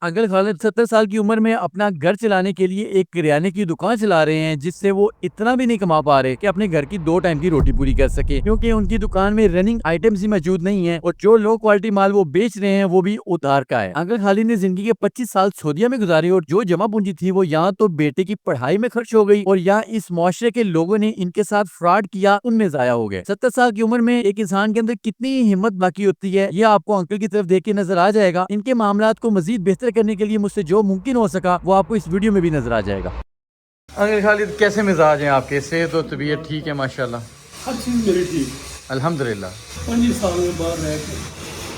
Uncle Khalid 70 साल की उम्र में अपना घर चलाने के लिए एक किराने की दुकान चला रहे हैं, जिससे वो इतना भी नहीं कमा पा रहे कि अपने घर की 2 टाइम की रोटी पूरी कर सके, क्योंकि उनकी दुकान में रनिंग आइटम्स ही मौजूद नहीं है और जो लो क्वालिटी माल वो बेच रहे हैं वो भी उधार का है। अंकल खालिद ने जिंदगी के 25 साल सऊदीया में गुजारे और जो जमा पूंजी थी वो यहाँ तो बेटे की पढ़ाई में खर्च हो गई और यहाँ इस मुआशरे के लोगों ने इनके साथ फ्रॉड किया, उनमें जाया हो गए। 70 साल की उम्र में एक इंसान के अंदर कितनी हिम्मत बाकी होती है, ये आपको अंकल की तरफ देख के नजर आ जाएगा। इनके मामलात को मजीद बेहतर करने के लिए मुझसे जो मुमकिन हो सका वो आपको इस वीडियो में भी नजर आ जाएगा। अंकल खालिद, कैसे मिजाज हैं आपके? सेहत और तबीयत ठीक है माशाल्लाह? हर चीज़ मेरी ठीक। अल्हम्दुलिल्लाह। 25 साल में बाहर रह के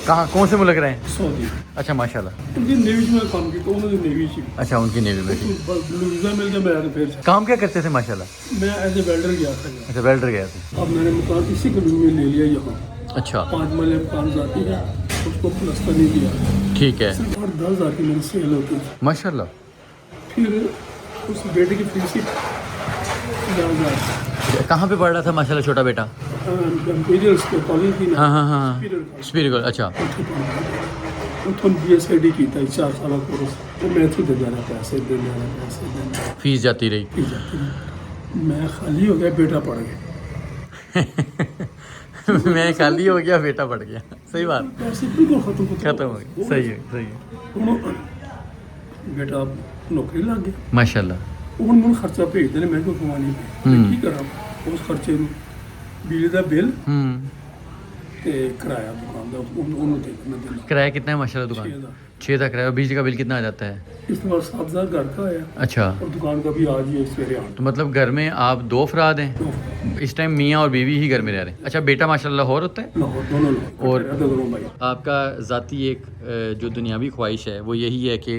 कहाँ, कौन से मुल्क रहे हैं? सऊदी। अच्छा माशाल्लाह। उनकी नेवी में काम किया, उन्होंने नेवी से अच्छा, उनकी नेवी में थी। वीज़ा मिल गया, मैं आगे फिर काम क्या करते थे माशाल्लाह? मैं एज ए वेल्डर गया था यहाँ। अच्छा, वेल्डर गए थे। अब मैंने मकान इसी कभी में ले लिया यहाँ। अच्छा, 5 मरले मकान जाती है, उसको प्लस्तर नहीं किया। ठीक है। सिर्फ 10 हज़ार की मेरी सेल होती थी। माशाल्लाह। फिर उस बेटे की फीस ही 50,000 कहाँ पे पढ़ रहा था माशाल्लाह छोटा बेटा? इंपीरियल्स के कॉलेज थी ना। हाँ हाँ हाँ, इंपीरियल स्पिरिट। अच्छा, उतो BSID की था 4 साल का कोर्स। तो मैं तो दे जाना पैसे दे जाना पैसे देना फीस जाती रही। फिर जाती है। मैं खाली हो गया, बेटा पड़ गया। मैं खाली हो गया, बेटा बढ़ गया। सही बात, पैसे बिल्कुल खत्म हो गई। सही है, सही है। है। बेटा नौकरी लग गया। माशाल्लाह। ਹੁਣ ਮੈਨੂੰ ਖਰਚਾ ਭੇਜਦੇ ਨੇ, ਮੈਂ ਕੋਈ ਕਮਾਣੀ ਪਈ ਕੀ ਕਰਾਂ ਉਸ ਖਰਚੇ ਨੂੰ। ਬਿਜਲੀ ਦਾ ਬਿੱਲ ਤੇ ਕਿਰਾਇਆ ਦੁਕਾਨ ਦਾ ਉਹਨੂੰ ਦੇਣਾ। किराया कितना है माशाल्लाह दुकान? 6 का किराया। बिजली का बिल कितना आ जाता है? इस बार 7,000 घर का आया अच्छा, और दुकान का भी आज ही सवेरे आ तो मतलब घर में आप 2 अफराद हैं गया। इस टाइम? मियाँ और बीवी ही घर में रह रहे हैं। अच्छा, बेटा माशाल्लाह और होता है? लाहौर दोनों लोग और दोनों भाई। आपका ज़ाती एक जो दुनियावी ख्वाहिश है वो यही है कि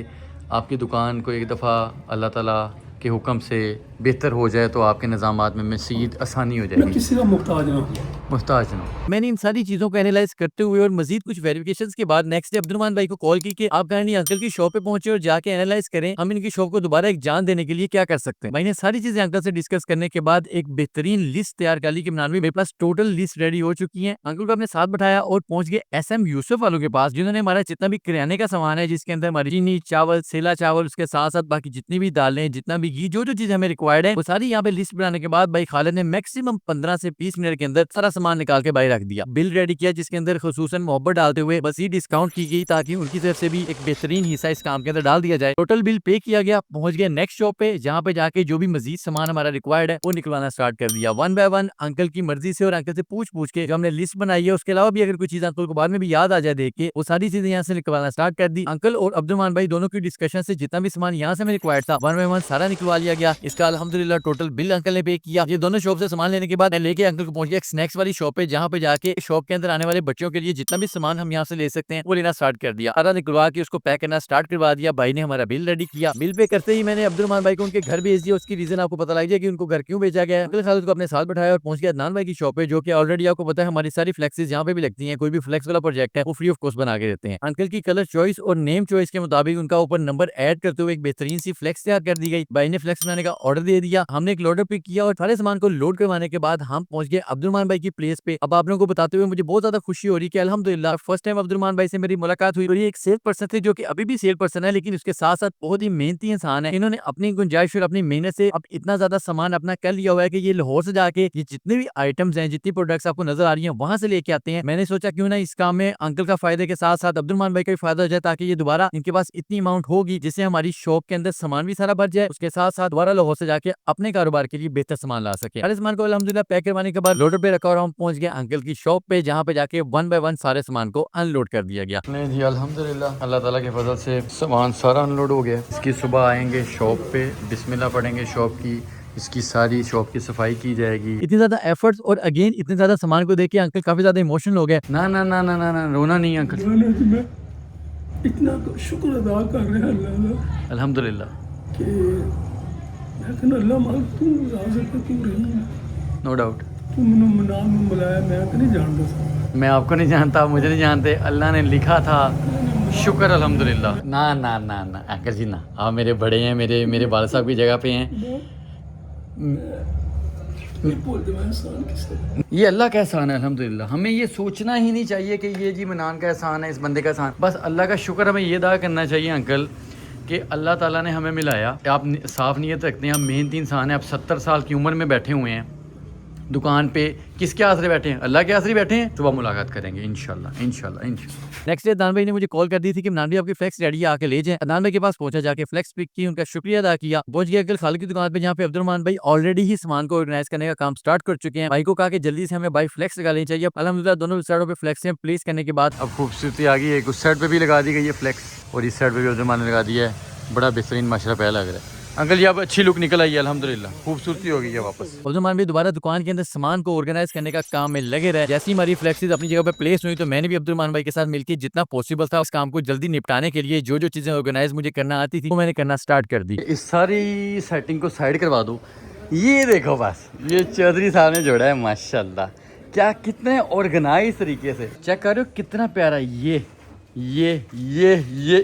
आपकी दुकान को एक दफ़ा अल्लाह ताला के हुक्म से बेहतर हो जाए तो आपके निज़ामात में मज़ीद आसानी हो मैं जाएगी। किसी का मुहताज ना हूँ। मुहताज ना। मैंने इन सारी चीज़ों को एनालाइज करते हुए और मजीद कुछ वेरिफिकेशंस के बाद नेक्स्ट डे अब्दुलरहमान भाई को कॉल की कि आप काइंडली अंकल की शॉप पे पहुंचे और जाके एनालाइज करें हम इनकी शॉप को दोबारा एक जान देने के लिए क्या कर सकते हैं। भाई ने सारी चीजें अंकल से डिस्कस करने के बाद एक बेहतरीन लिस्ट तैयार कर ली कि मनानवी मेरे पास टोटल लिस्ट रेडी हो चुकी है। अंकल को अपने साथ बैठाया और पहुंच गए SM यूसुफ वालों के पास, जिन्होंने हमारा जितना भी किराने का सामान है, जिसके अंदर हमारी चीनी, चावल, सेला चावल, उसके साथ साथ बाकी जितनी भी दालें, जितना भी घी, जो जो चीज हमें रिक्वायर्ड है वो सारी यहाँ पे लिस्ट बनाने के बाद भाई खालिद ने मैक्सिमम 15 से 20 मिनट के अंदर सारा सामान निकाल के भाई रख दिया। बिल रेडी किया जिसके अंदर खुसूसन मोहब्बत डालते हुए बस ये डिस्काउंट की गई ताकि उनकी तरफ से भी एक बेहतरीन हिस्सा इस काम के अंदर डाल दिया जाए। टोटल बिल पे किया गया, पहुंच गए नेक्स्ट शॉप पे, जहाँ पे जाके जो भी मजीद सामान हमारा रिक्वायर्ड है वो निकलवाना स्टार्ट कर दिया 1 बाय 1 अंकल की मर्जी से और अंकल से पूछ के जो हमने लिस्ट बनाई है। उसके अलावा भी अगर कोई चीज अंकल को बाद में भी याद आ जाए देख के, वो सारी चीजें यहाँ से निकलवाना स्टार्ट कर दी। अंकल और अब्दुलरहमान भाई दोनों की डिस्कशन से जितना भी सामान यहाँ से हमें रिक्वायर्ड था 1 बाय 1 सारा निकलवा लिया गया। इसका अल्हम्दुलिल्लाह टोटल बिल अंकल ने पे किया। ये दोनों शॉप से सामान लेने के बाद मैं लेके अंकल को पहुंच गया एक स्नैक्स वाली शॉप पे, जहाँ पे जाके शॉप के अंदर आने वाले बच्चों के लिए जितना भी सामान हम यहाँ से ले सकते हैं वो लेना स्टार्ट कर दिया। सारा निकलवा के उसको पैक करना स्टार्ट करवा दिया। भाई ने हमारा बिल रेडी किया। बिल पे करते ही मैंने अब्दुलरहमान भाई को उनके घर भेज दिया। उसकी रीजन आपको पता लग जाए कि उनको घर क्यों भेजा गया है। अंकल खालिद को अपने साथ बैठाया और पहुंच गया अदनान भाई की शॉप पे, जो कि ऑलरेडी आपको पता है हमारी सारी फ्लेक्सेस यहाँ पे भी लगती है। कोई भी फ्लेक्स वाला प्रोजेक्ट है वो फ्री ऑफ कॉस्ट बना के देते हैं। अंकल की कलर चॉइस और नेम चॉइस के मुताबिक उनका ऊपर नंबर ऐड करते हुए एक बेहतरीन सी फ्लेक्स तैयार कर दी गई। भाई ने फ्लेक्स बनाने का ऑर्डर दे दिया। हमने एक लोडर पिक किया और सारे सामान को लोड करवाने के बाद हम पहुंच गए अब्दुलरहमान भाई की प्लेस पे। अब आप लोगों को बताते हुए मुझे बहुत ज्यादा खुशी हो रही है कि अल्हम्दुलिल्लाह फर्स्ट टाइम अब्दुलरहमान भाई से मेरी मुलाकात हुई और ये एक सेल पर्सन थे जो कि अभी भी सेल पर्सन है, लेकिन उसके साथ साथ बहुत ही मेहनती इंसान है। इन्होंने अपनी गुंजाइश और अपनी मेहनत से अब इतना ज्यादा सामान अपना कर लिया हुआ है कि ये लाहौर से जाके ये जितने भी आइटम्स हैं, जितनी प्रोडक्ट्स आपको नजर आ रही हैं वहां से लेके आते हैं। मैंने सोचा क्यों ना इस काम में अंकल का फायदे के साथ साथ अब्दुलरहमान भाई का भी फायदा हो जाए, ताकि ये दोबारा इनके पास इतनी अमाउंट होगी जिससे हमारी शॉप के अंदर सामान भी सारा भर जाए, उसके साथ साथ दोबारा लाहौर से जाके अपने कारोबार के लिए बेहतर सामान ला सके। सारे सामान को अल्हम्दुलिल्लाह पैक करवाने के बाद लोडर पे रखा और हम पहुंच गए अंकल की शॉप पे, जहाँ पे जाके 1 बाय 1 सारे सामान को अनलोड कर दिया गया। नहीं जी, अल्हम्दुलिल्लाह अल्लाह ताला के फजल से सामान सारा अनलोड हो गया। इसकी सुबह आएंगे शॉप पे, बिस्मिल्लाह पढ़ेंगे शॉप की, इसकी सारी शॉप की सफाई की जाएगी। इतनी ज्यादा एफर्ट्स और अगेन इतने ज्यादा सामान को देख के अंकल काफी ज्यादा इमोशनल हो गए। ना ना ना ना ना ना, रोना नहीं अंकल। मैं इतना शुक्र अदा कर रहे हैं अल्लाह का अल्हम्दुलिल्लाह। कि मैं कहना अल्लाह मालिक तू राज़ पर क्यों रही, नो डाउट। तू मैंने नाम बुलाया, मैं तो नहीं जानता। मैं आपको नहीं जानता, मुझे नहीं जानते, अल्लाह ने लिखा था। शुक्र अल्हम्दुलिल्लाह। ना ना ना ना अंकल जी ना, आप मेरे बड़े हैं, मेरे वाले साहब की जगह पे हैं। ये बोलते मैं इंसान किससे ये अल्लाह का एहसान है अल्हम्दुलिल्लाह। हमें ये सोचना ही नहीं चाहिए कि ये जी मनान का एहसान है, इस बंदे का एहसान। बस अल्लाह का शुक्र हमें ये अदा करना चाहिए अंकल कि अल्लाह ताला ने हमें मिलाया। आप साफ़ नीयत रखते हैं, हम मेहनती इंसान हैं। आप 70 साल की उम्र में बैठे हुए हैं दुकान पे, किसके आसरे बैठे हैं? अल्लाह के आसरे बैठे हैं। सुबह मुलाकात करेंगे इंशाल्लाह इंशाल्लाह इंशाल्लाह। नेक्स्ट डे अदनान भाई ने मुझे कॉल कर दी थी कि इमरान भाई आपकी फ्लेक्स रेडी है, आके ले जाएं। अदनान भाई के पास पहुंचा, जाके फ्लेक्स पिक की, उनका शुक्रिया अदा किया। पहुंच गया अंकल खालिद की दुकान पे, जहाँ पे अब्दुलरहमान भाई ऑलरेडी ही सामान को ऑर्गेनाइज करने का काम स्टार्ट कर चुके हैं। भाई को कहा कि जल्दी से हमें भाई फ्लेक्स लगा लेनी चाहिए। अल्हम्दुलिल्लाह दोनों साइडों पे फ्लेक्स प्लेस करने के बाद अब खूबसूरती आ गई है। उस साइड पे भी लगा दी गई है फ्लेक्स और इस साइड पे भी अब्दुलरहमान ने लगा दिया है। बड़ा बेहतरीन माशाल्लाह पहला लग रहा है। अंकल जी अब अच्छी लुक निकल आई है अल्हम्दुलिल्लाह, खूबसूरती हो गई है वापस। अब्दुलरहमान भाई दोबारा दुकान के अंदर सामान को ऑर्गेनाइज करने का काम में लगे रहे। जैसे ही हमारी फ्लेक्सीज अपनी जगह पे प्लेस हुई तो मैंने भी अब्दुलरहमान भाई के साथ मिलकर जितना पॉसिबल था उस काम को जल्दी निपटाने के लिए जो जो चीजें ऑर्गेनाइज मुझे करना आती थी वो मैंने करना स्टार्ट कर दी। इस सारी सेटिंग को साइड करवा दो। ये देखो बस, ये चौधरी साहब ने जोड़ा है माशाल्लाह। क्या कितने ऑर्गेनाइज तरीके से, चेक करो कितना प्यारा। ये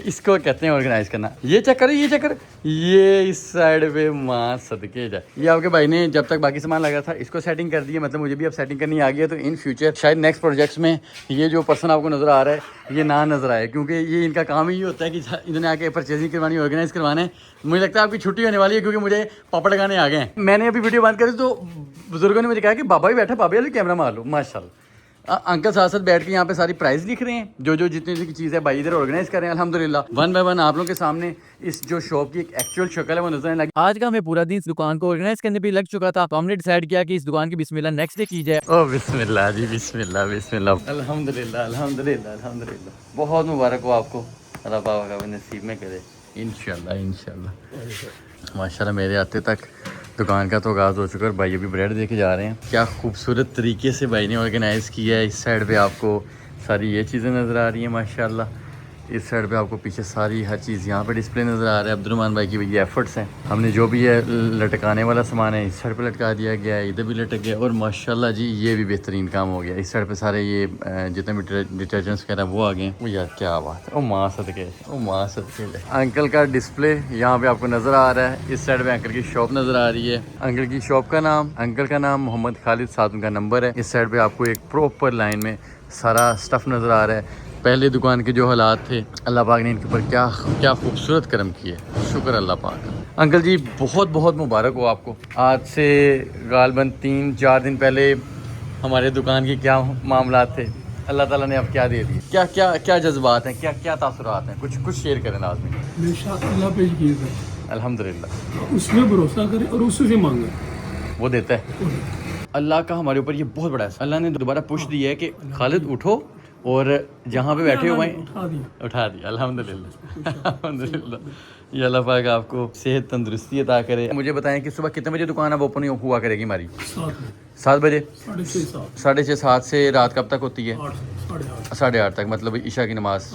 इसको कहते हैं ऑर्गेनाइज करना। ये चेक करो, ये चेक करो, ये इस साइड पे माँ सदके जाए। ये आपके भाई ने जब तक बाकी सामान लगा था इसको सेटिंग कर दी है, मतलब मुझे भी अब सेटिंग करनी आ गई है। तो इन फ्यूचर शायद नेक्स्ट प्रोजेक्ट्स में ये जो पर्सन आपको नज़र आ रहा है ये ना नज़र आए, क्योंकि ये इनका काम ही होता है कि इन्होंने आके परचेजिंग करवानी, ऑर्गेनाइज करवाना है। मुझे लगता है आपकी छुट्टी होने वाली है क्योंकि मुझे पापड़ लगाने आ गए हैं। मैंने अभी वीडियो बंद करी तो बुजुर्गों ने मुझे कहा कि बाबा भी बैठा, बाबा वाले कैमरा मार लो। माशाल्लाह अंकल साथ साथ बैठ के यहाँ पे सारी प्राइस लिख रहे हैं, जो जो जितनी की चीज़ है भाई इधर ऑर्गेनाइज कर रहे हैं अल्हम्दुलिल्लाह। वन बाय वन आप लोगों के सामने इस जो शॉप की एक एक्चुअल शक्ल है वो नजर आने लगी। आज का हमें पूरा दिन इस दुकान को ऑर्गेनाइज करने पे लग चुका था, तो हमने डिसाइड किया कि इस दुकान की बिस्मिल्लाह नेक्स्ट डे की जाए। ओ बिस्मिल्लाह जी, बिस्मिल्लाह बिस्मिल्लाह, अल्हम्दुलिल्लाह अल्हम्दुलिल्लाह अल्हम्दुलिल्लाह। बहुत मुबारक हो आपको, अल्लाह पाक का नसीब में करे इंशाल्लाह इंशाल्लाह। माशाल्लाह मेरे आते तक दुकान का तो आगाज़ हो चुका है और भाई अभी ब्रेड देके जा रहे हैं। क्या खूबसूरत तरीके से भाई ने ऑर्गेनाइज़ किया है। इस साइड पे आपको सारी ये चीज़ें नज़र आ रही हैं माशाल्लाह। इस साइड पे आपको पीछे सारी हर चीज़ यहाँ पे डिस्प्ले नज़र आ रहा है। अब्दुलरहमान भाई की ये एफर्ट्स हैं। हमने जो भी है लटकाने वाला सामान है इस साइड पे लटका दिया गया है, इधर भी लटक गया और माशाल्लाह जी ये भी बेहतरीन काम हो गया। इस साइड पे सारे ये जितने भी डिटर्जेंट्स वगैरह वो आ गए हैं। वो यार क्या बात है, ओ माँ सदके, ओ माँ सदके। अंकल का डिस्प्ले यहाँ पे आपको नज़र आ रहा है। इस साइड पे अंकल की शॉप नज़र आ रही है। अंकल की शॉप का नाम, अंकल का नाम मोहम्मद खालिद, साथ उनका नंबर है। इस साइड पे आपको एक प्रॉपर लाइन में सारा स्टफ़ नज़र आ रहा है। पहले दुकान के जो हालात थे अल्लाह पाक ने इनके ऊपर क्या क्या खूबसूरत करम किए, शुक्र अल्लाह पाक का। अंकल जी बहुत बहुत मुबारक हो आपको। आज से गालबन 3-4 दिन पहले हमारे दुकान के क्या मामला थे, अल्लाह ताला ने अब क्या दे दिए। क्या क्या क्या जज्बात हैं, क्या क्या तासुरात हैं, कुछ शेयर करें लाजमी। हमेशा अल्लाह पे यकीन करें, अल्हम्दुलिल्लाह उसमें भरोसा करें और उससे मांगे, वो देता है। अल्लाह का हमारे ऊपर ये बहुत बड़ा है। अल्लाह ने दोबारा पुश दिया है कि खालिद उठो और जहाँ पे बैठे हुए हैं उठा दिया। अल्हम्दुलिल्लाह अल्हम्दुलिल्लाह। ये अल्लाह पाक आपको सेहत तंदुरुस्ती अता करे। मुझे बताएं कि सुबह कितने बजे दुकान अब ओपन हुआ करेगी हमारी? 7 बजे, 6:30 से रात कब तक होती है? 8:30 तक, मतलब ईशा की नमाज।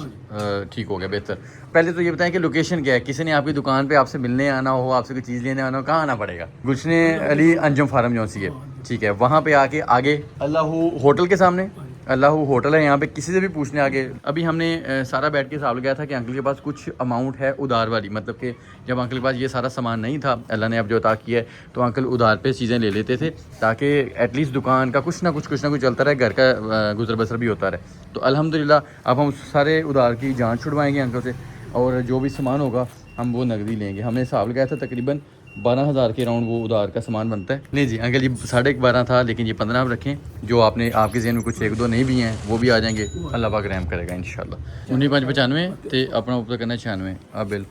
ठीक हो गया, बेहतर। पहले तो ये बताएं कि लोकेशन क्या है, किसी ने आपकी दुकान पे आपसे मिलने आना हो, आपसे कोई चीज़ लेने आना हो, कहाँ आना पड़ेगा? गुलशन अली अंजुम फार्म जो सी है, ठीक है, वहाँ पे आके आगे अल्लाह होटल के सामने अल्लाह होटल है, यहाँ पे किसी से भी पूछने आगे। अभी हमने सारा बैठ के हिसाब लगाया था कि अंकल के पास कुछ अमाउंट है उधार वाली, मतलब कि जब अंकल के पास ये सारा सामान नहीं था, अल्लाह ने अब जो अता किया है, तो अंकल उधार पे चीज़ें ले लेते थे ताकि एटलीस्ट दुकान का कुछ ना कुछ चलता रहे, घर का गुजर बसर भी होता रहे। तो अल्हम्दुलिल्लाह अब हम सारे उधार की जाँच छुड़वाएँगे अंकल से और जो भी सामान होगा हम वो नकदी लेंगे। हमने हिसाब लगाया था तकरीबन 12,000 के राउंड वो उधार का सामान बनता है। नहीं जी अंकल जी 12.5 था, लेकिन ये 15 आप रखें। जो आपने आपके जहन में कुछ 1-2 नहीं भी हैं वो भी आ जाएंगे, अल्लाह पाक रहम करेगा इंशाल्लाह। 19,595 ते अपना ऊपर करना 96। आप बिल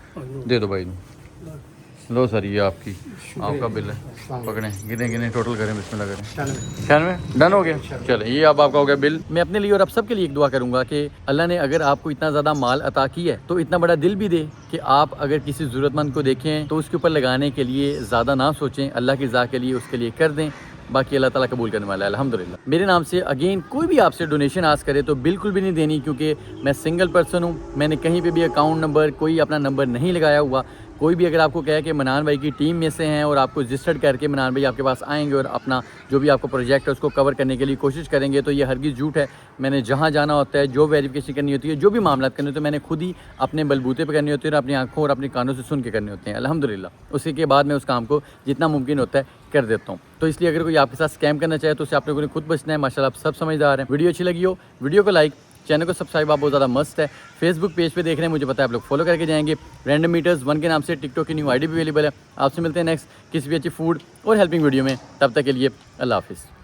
दे दो भाई, लो सर ये आपका बिल है, पकड़ें, गिने टोटल करें, बिस्मिल्लाह करें। 96 डन हो गया। चलें ये अब आपका हो गया बिल। मैं अपने लिए और आप सबके लिए एक दुआ करूंगा कि अल्लाह ने अगर आपको इतना ज़्यादा माल अता किया है तो इतना बड़ा दिल भी दे कि आप अगर किसी ज़रूरतमंद को देखें तो उसके ऊपर लगाने के लिए ज़्यादा ना सोचें, अल्लाह की रज़ा के लिए उसके लिए कर दें। बाकी अल्लाह ताला कबूल करने वाला है अल्हम्दुलिल्लाह। मेरे नाम से अगेन कोई भी आपसे डोनेशन आस्क करे तो बिल्कुल भी नहीं देनी, क्योंकि मैं सिंगल पर्सन हूँ। मैंने कहीं पे भी अकाउंट नंबर, कोई अपना नंबर नहीं लगाया हुआ। कोई भी अगर आपको कहे कि मनान भाई की टीम में से हैं और आपको रजिस्टर्ड करके मनान भाई आपके पास आएंगे और अपना जो भी आपको प्रोजेक्ट है उसको कवर करने के लिए कोशिश करेंगे, तो ये हरगिज़ झूठ है। मैंने जहाँ जाना होता है, जो वेरिफिकेशन करनी होती है, जो भी मामला करने होते हैं, मैंने खुद ही अपने बलबूते पर करनी होती है और अपनी आंखों और अपनी कानों से सुन के करने होते हैं अल्हम्दुलिल्लाह। उसी के बाद मैं उस काम को जितना मुमकिन होता है कर देता हूँ। तो इसलिए अगर कोई आपके साथ स्कैम करना चाहे तो उससे आप लोगों ने खुद बचना है। माशाल्लाह आप सब समझदार हैं। वीडियो अच्छी लगी हो वीडियो को लाइक, चैनल को सब्सक्राइब आप बहुत ज़्यादा मस्त है। फेसबुक पेज पे देख रहे हैं मुझे पता है आप लोग फॉलो करके जाएंगे। रैंडम मीटर्स 1 के नाम से टिकटॉक की न्यू आईडी भी अवेलेबल है। आपसे मिलते हैं नेक्स्ट किसी भी अच्छी फूड और हेल्पिंग वीडियो में। तब तक के लिए अल्लाह हाफिज़।